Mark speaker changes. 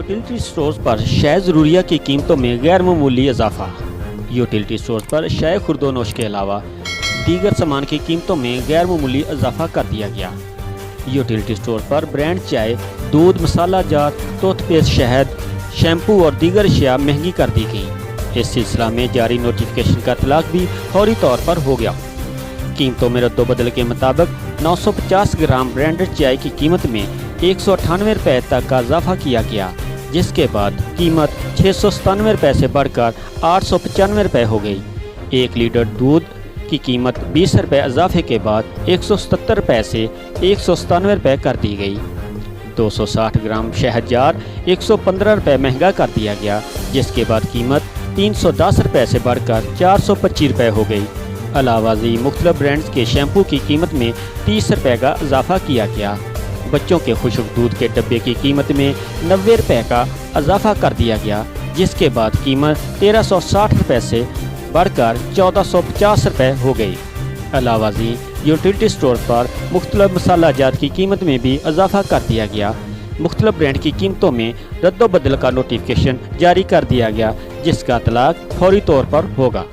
Speaker 1: Utility stores पर शय ज़रूरिया की कीमतों में गैर मामूली इजाफा। यूटिलिटी स्टोर्स पर शय खुर्दोनोश के अलावा दीगर सामान की कीमतों में गैर मामूली इजाफा कर दिया गया। यूटिलिटी स्टोर पर ब्रांड चाय, दूध, मसाला जात, टूथपेस्ट, शहद, शैम्पू और दीगर अशिया महंगी कर दी गई। इस सिलसिला में जारी नोटिफिकेशन का इतलाक भी फौरी तौर पर हो गया। कीमतों में रद्दोबदल के मुताबिक 950 ग्राम ब्रांडेड चाय की कीमत में 198 रुपये तक का इजाफा किया गया, जिसके बाद कीमत 697 रुपये से बढ़कर 895 रुपये हो गई। 1 लीटर दूध की कीमत 20 रुपये इजाफे के बाद 177 रुपये से 197 रुपये कर दी गई। 260 ग्राम शहद जार 115 रुपये महंगा कर दिया गया, जिसके बाद कीमत 310 रुपये से बढ़कर 425 रुपये हो गई। अलावा जी मुख्तलिफ ब्रांड्स के शैम्पू की कीमत में 30 रुपये का इजाफा किया गया। बच्चों के खुश्क दूध के डब्बे की कीमत में 90 रुपये का इजाफा कर दिया गया, जिसके बाद कीमत 1360 रुपये से बढ़कर 1450 रुपये हो गई। अलावा जी यूटिलिटी स्टोर पर मुख्तलिफ मसाला जात की कीमत में भी इजाफा कर दिया गया। मुख्तलिफ ब्रांड की कीमतों में रद्दोबदल का नोटिफिकेशन जारी कर दिया गया, जिसका इतलाक फौरी तौर पर होगा।